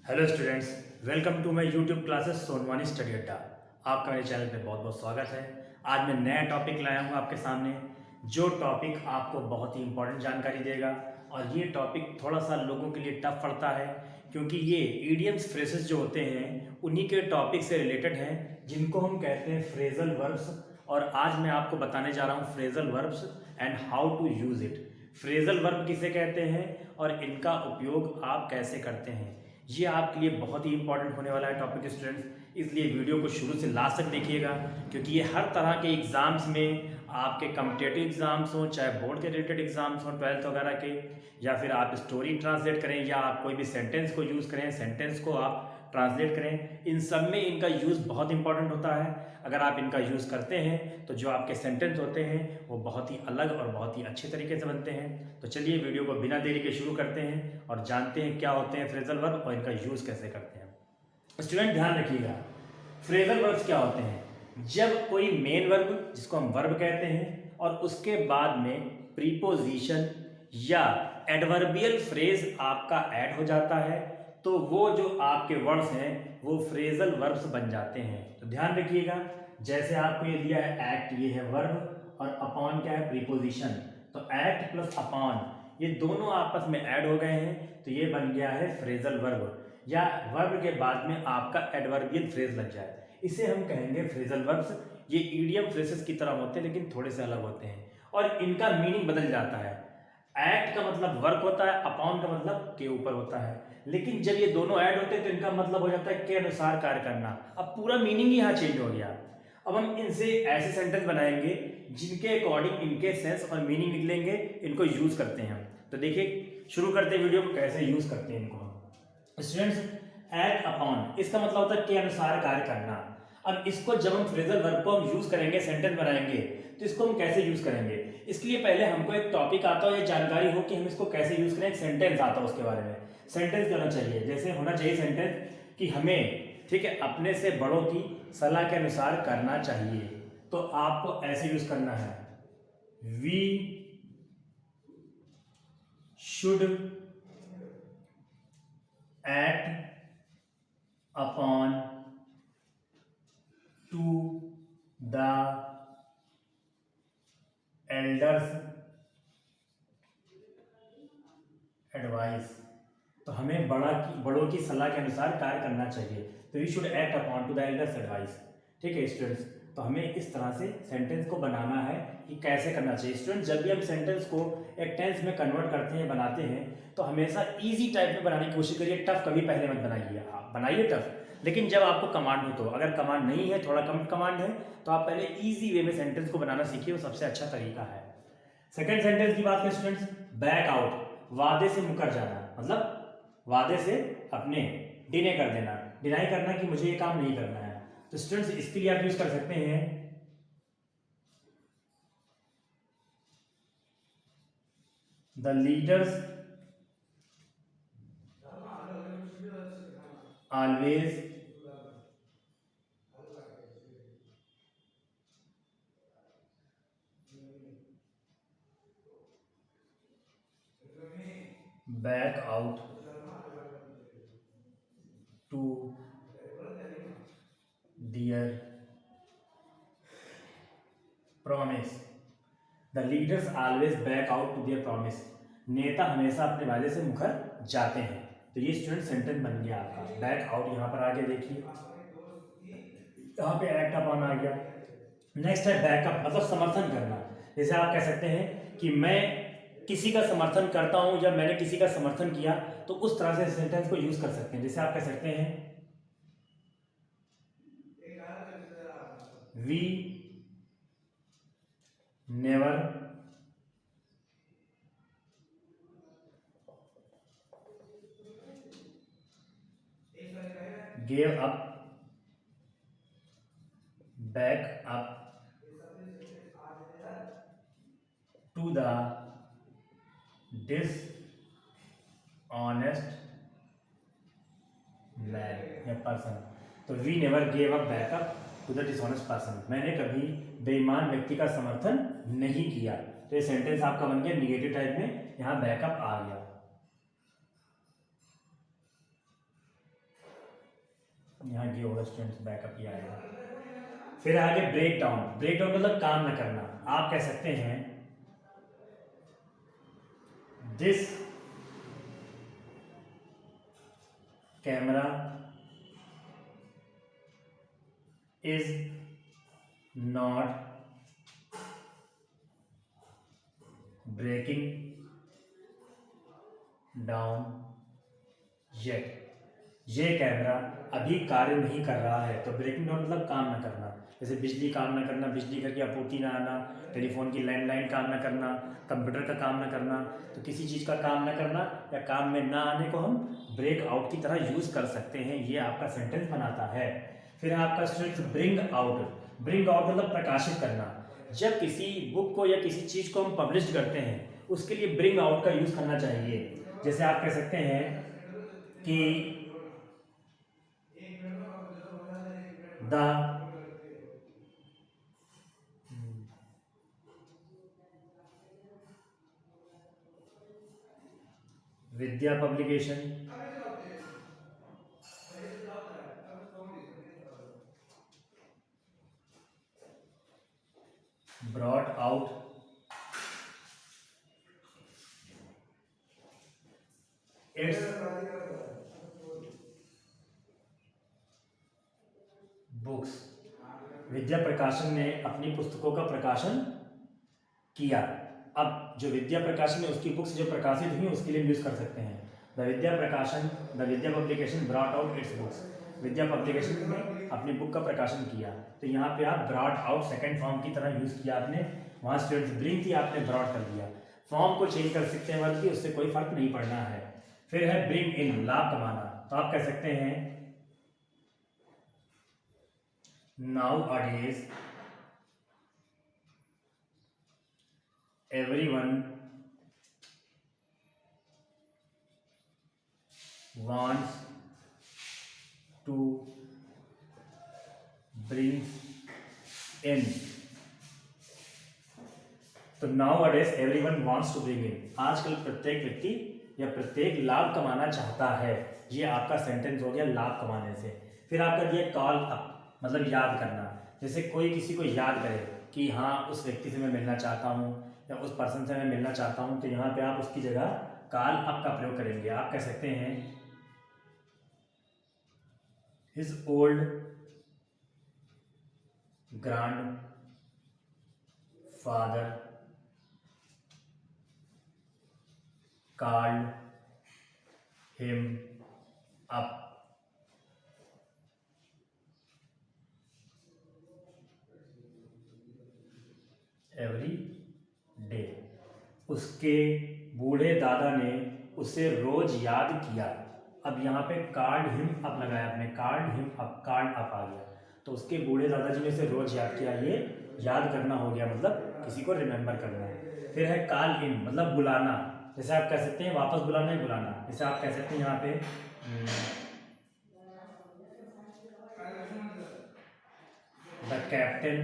Hello students, welcome to my YouTube classes Sonwani study Adda. आपका मेरे channel पे बहुत बहुत स्वागत है। आज मैं नया टॉपिक लाया हूँ आपके सामने, जो टॉपिक आपको बहुत ही इंपॉर्टेंट जानकारी देगा। और ये टॉपिक थोड़ा सा लोगों के लिए टफ पड़ता है, क्योंकि ये ईडियम्स फ्रेजेस जो होते हैं उन्हीं के टॉपिक से रिलेटेड हैं, जिनको हम कहते हैं फ्रेजल वर्ब्स। और आज मैं आपको बताने जा रहा हूँ phrasal verbs and how to use it. Phrasal verb किसे कहते हैं और इनका उपयोग आप कैसे करते हैं, ये आपके लिए बहुत ही इंपॉर्टेंट होने वाला है टॉपिक स्टूडेंट्स। इसलिए वीडियो को शुरू से लास्ट तक देखिएगा, क्योंकि ये हर तरह के एग्ज़ाम्स में, आपके कम्पिटेटिव एग्ज़ाम्स हों, चाहे बोर्ड के रिलेटेड एग्ज़ाम्स हों 12th वगैरह के, या फिर आप स्टोरी ट्रांसलेट करें, या आप कोई भी सेंटेंस को यूज़ करें, सेंटेंस को आप ट्रांसलेट करें, इन सब में इनका यूज़ बहुत इंपॉर्टेंट होता है। अगर आप इनका यूज़ करते हैं तो जो आपके सेंटेंस होते हैं वो बहुत ही अलग और बहुत ही अच्छे तरीके से बनते हैं। तो चलिए वीडियो को बिना देरी के शुरू करते हैं और जानते हैं क्या होते हैं फ्रेजल वर्ब और इनका यूज़ कैसे करते हैं। स्टूडेंट ध्यान रखिएगा, फ्रेजल वर्ब्स क्या होते हैं? जब कोई मेन वर्ब, जिसको हम वर्ब कहते हैं, और उसके बाद में प्रीपोजिशन या एडवर्बियल फ्रेज आपका ऐड हो जाता है, तो वो जो आपके वर्ड्स हैं वो फ्रेजल वर्ब्स बन जाते हैं। तो ध्यान रखिएगा, जैसे आपको ये दिया है एक्ट, ये है वर्ब, और अपॉन क्या है? प्रीपोजिशन। तो एक्ट प्लस अपॉन ये दोनों आपस में ऐड हो गए हैं, तो ये बन गया है फ्रेजल वर्ब। या वर्ब के बाद में आपका एडवर्बियल फ्रेज लग जाए, इसे हम कहेंगे फ्रेजल वर्ब्स। ये ईडियम फ्रेजेस की तरह होते हैं, लेकिन थोड़े से अलग होते हैं और इनका मीनिंग बदल जाता है। एक्ट का मतलब वर्क होता है, अपॉन का मतलब के ऊपर होता है, लेकिन जब ये दोनों ऐड होते हैं तो इनका मतलब हो जाता है के अनुसार कार्य करना। अब पूरा मीनिंग ही यहाँ चेंज हो गया। अब हम इनसे ऐसे सेंटेंस बनाएंगे जिनके अकॉर्डिंग इनके सेंस और मीनिंग निकलेंगे, इनको यूज करते हैं हम। तो देखिए, शुरू करते हैं वीडियो को, कैसे यूज करते हैं इनको हम। स्टूडेंट्स, एक्ट अपॉन इसका मतलब होता है के अनुसार कार्य करना। अब इसको जब हम फ्रेजल वर्ब को हम यूज करेंगे, सेंटेंस बनाएंगे, तो इसको हम कैसे यूज करेंगे? इसके लिए पहले हमको एक टॉपिक आता हो या जानकारी हो कि हम इसको कैसे यूज करें। एक सेंटेंस आता हो उसके बारे में। सेंटेंस क्या होना चाहिए? जैसे होना चाहिए सेंटेंस कि हमें, ठीक है, अपने से बड़ों की सलाह के अनुसार करना चाहिए। तो आपको ऐसे यूज करना है, we should act upon to the elders advice. तो हमें बड़ों की सलाह के अनुसार कार्य करना चाहिए। तो we should act upon to the elders advice. ठीक है स्टूडेंट्स, तो हमें इस तरह से सेंटेंस को बनाना है कि कैसे करना चाहिए। स्टूडेंट, जब भी हम सेंटेंस को एक टेंस में कन्वर्ट करते हैं, बनाते हैं, तो हमेशा इजी टाइप में बनाने की कोशिश करिए। टफ कभी पहले मत बनाइए। आप बनाइए टफ, लेकिन जब आपको कमांड हो तो। अगर कमांड नहीं है, थोड़ा कम कमांड है, तो आप पहले इजी वे में सेंटेंस को बनाना सीखिए, वो सबसे अच्छा तरीका है। सेकेंड सेंटेंस की बात करें स्टूडेंट्स, बैक आउट, वादे से मुकर जाना, मतलब वादे से अपने डिने कर देना, डिनाई करना कि मुझे ये काम नहीं करना है। तो स्टूडेंट्स, इसके लिए आप यूज कर सकते हैं the leaders always back out to their promise. The leaders always back out to their promise. नेता हमेशा अपने वादे से मुकर जाते हैं। तो ये स्टूडेंट सेंटेंस बन गया आपका। बैक आउट यहाँ पर आगे देखिए, यहाँ पे एक्ट अपॉन आ गया। नेक्स्ट है बैकअप, मतलब समर्थन करना। जैसे आप कह सकते हैं कि मैं किसी का समर्थन करता हूं, या मैंने किसी का समर्थन किया, तो उस तरह से सेंटेंस को यूज कर सकते हैं। जैसे आप कह सकते हैं we never gave up back up to the dishonest man या पर्सन। तो we never gave up backup to the dishonest person, मैंने कभी बेईमान व्यक्ति का समर्थन नहीं किया। तो ये सेंटेंस आपका बन गया निगेटिव टाइप में, यहाँ बैकअप आ गया। यहाँ ये होगा स्टूडेंट्स, बैकअप ये आएगा। फिर आगे ब्रेक डाउन। ब्रेक डाउन मतलब काम न करना। आप कह सकते हैं this camera is not breaking down yet. ये कैमरा अभी कार्य नहीं कर रहा है। तो ब्रेकिंग डाउन मतलब काम ना करना। जैसे बिजली काम ना करना, बिजली घर की आपूर्ति ना आना, टेलीफोन की लैंडलाइन काम ना करना, कंप्यूटर का काम ना करना। तो किसी चीज़ का काम ना करना या काम में ना आने को हम ब्रेक आउट की तरह यूज़ कर सकते हैं। ये आपका सेंटेंस बनाता है। फिर आपका students bring out. Bring out मतलब प्रकाशित करना। जब किसी बुक को या किसी चीज़ को हम पब्लिश करते हैं उसके लिए ब्रिंग आउट का यूज़ करना चाहिए। जैसे आप कह सकते हैं कि the Vidya publication brought out its books. Vidya Prakashan ने अपनी पुस्तकों का प्रकाशन किया। अब जो विद्या प्रकाशन है उसकी बुक्स जो प्रकाशित हुई उसके लिए यूज कर सकते हैं द विद्या प्रकाशन, the Vidya publication brought out it's books. Vidya publication ने अपनी बुक का प्रकाशन किया। तो यहाँ पे आप ब्रॉट आउट सेकंड फॉर्म की तरह यूज किया आपने। वहाँ स्टूडेंट्स ब्रिंग थी, आपने ब्रॉट कर दिया। फॉर्म को चेंज कर सकते हैं वर्ड की, उससे कोई फर्क नहीं पड़ना है। फिर है ब्रिंग इन, लाभ कमाना। तो आप कह सकते हैं nowadays everyone wants to bring in। तो nowadays everyone wants to bring in, आजकल प्रत्येक व्यक्ति या प्रत्येक लाभ कमाना चाहता है। ये आपका सेंटेंस हो गया लाभ कमाने से। फिर आपका दिया कॉल अप, मतलब याद करना। जैसे कोई किसी को याद करे कि हाँ उस व्यक्ति से मैं मिलना चाहता हूँ या उस पर्सन से मैं मिलना चाहता हूँ, तो यहाँ पे आप उसकी जगह कॉल अप का प्रयोग करेंगे। आप कह सकते हैं his old grand father called him up every day। उसके बूढ़े दादा ने उसे रोज याद किया। अब यहाँ पे कार्ड हिम अप लगाया आपने, कार्ड हिम अप, कार्ड अप आ गया। तो उसके बूढ़े दादाजी ने उसे रोज याद किया। ये याद करना हो गया, मतलब किसी को रिमेंबर करना है। फिर है कॉल इन, मतलब बुलाना। जैसे आप कह सकते हैं वापस बुलाना है, बुलाना। जैसे आप कह सकते हैं यहाँ पे the captain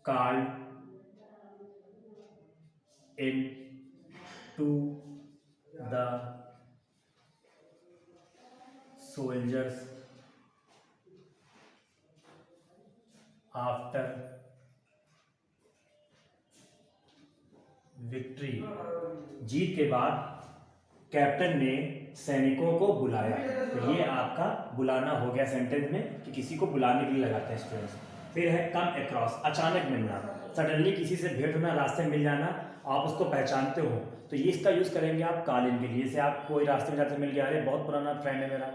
called in to the soldiers after victory. जीत के बाद कैप्टन ने सैनिकों को बुलाया। तो ये आपका बुलाना हो गया सेंटेंस में, कि किसी को बुलाने के लिए लगाते हैं स्टूडेंट्स। फिर है कम अक्रॉस, अचानक मिलना। सडनली किसी से भेंट होना, रास्ते में मिल जाना, आप उसको पहचानते हो, तो ये इसका यूज़ करेंगे आप कॉल इन के लिए। जैसे आप कोई रास्ते में जाते मिल गया, अरे बहुत पुराना फ्रेंड है मेरा,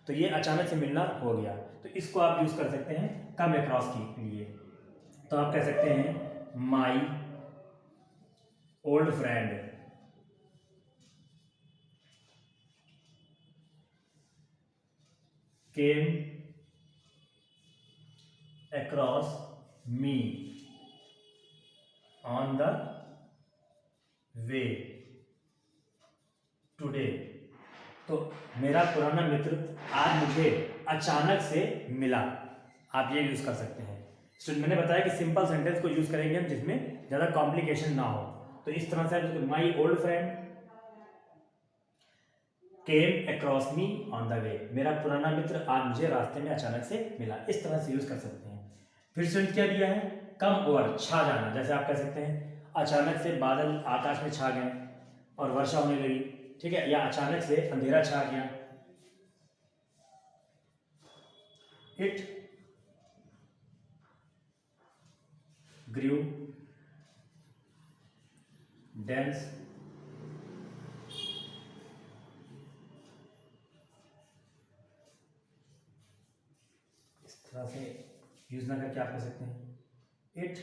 तो ये अचानक से मिलना हो गया। तो इसको आप यूज़ कर सकते हैं कम अक्रॉस के लिए। तो आप कह सकते हैं my old friend came across me on the way today। तो मेरा पुराना मित्र आज मुझे अचानक से मिला। आप ये यूज कर सकते हैं। स्टूडेंट मैंने बताया कि सिंपल सेंटेंस को यूज करेंगे हम जिसमें ज़्यादा कॉम्प्लिकेशन ना हो। तो इस तरह से my old friend came across me on the way, मेरा पुराना मित्र आज मुझे रास्ते में अचानक से मिला। इस तरह से यूज़ कर सकते हैं। फिर स्टूडेंट क्या दिया है, कम ओवर, छा जाना। जैसे आप कह सकते हैं अचानक से बादल आकाश में छा गए और वर्षा होने लगी, ठीक है, या अचानक से अंधेरा छा गया। इट ग्रू डेंस इस तरह से यूज ना करके आप कह सकते हैं it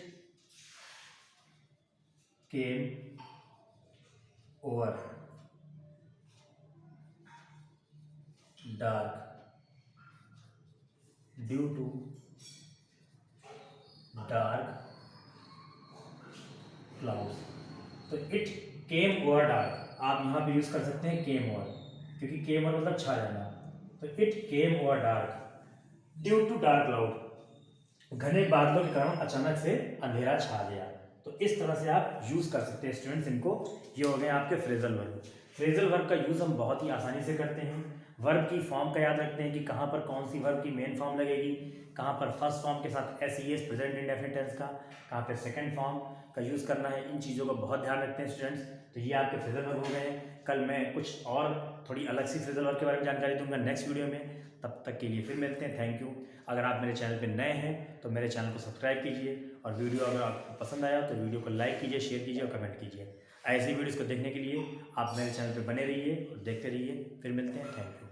came over dark due to dark clouds. तो इट केम ओवर डार्क आप यहाँ पे यूज कर सकते हैं केम ओवर, क्योंकि केम ओवर मतलब छा जाना। तो it came over dark due to dark cloud, घने बादलों के कारण अचानक से अंधेरा छा गया। तो इस तरह से आप यूज कर सकते हैं स्टूडेंट्स इनको। ये हो गए आपके फ्रेजल वर्ब। फ्रेजल वर्ब का यूज हम बहुत ही आसानी से करते हैं। वर्ब की फॉर्म का याद रखते हैं कि कहाँ पर कौन सी वर्ब की मेन फॉर्म लगेगी, कहाँ पर फर्स्ट फॉर्म के साथ एस प्रेजेंट इंडेफिनिट टेंस का, कहाँ पर सेकंड फॉर्म का यूज़ करना है। इन चीज़ों का बहुत ध्यान रखते हैं स्टूडेंट्स। तो ये आपके फ्रेजल वर्ब हो गए हैं। कल मैं कुछ और थोड़ी अलग सी फ्रेजल वर्ब के बारे में जानकारी दूंगा नेक्स्ट वीडियो में। तब तक के लिए फिर मिलते हैं। Thank you. अगर आप मेरे चैनल पर नए हैं तो मेरे चैनल को सब्सक्राइब कीजिए, और वीडियो अगर आपको पसंद आया तो वीडियो को लाइक कीजिए, शेयर कीजिए और कमेंट कीजिए। ऐसी वीडियोज़ को देखने के लिए आप मेरे चैनल पर बने रहिए और देखते रहिए। फिर मिलते हैं। Thank you.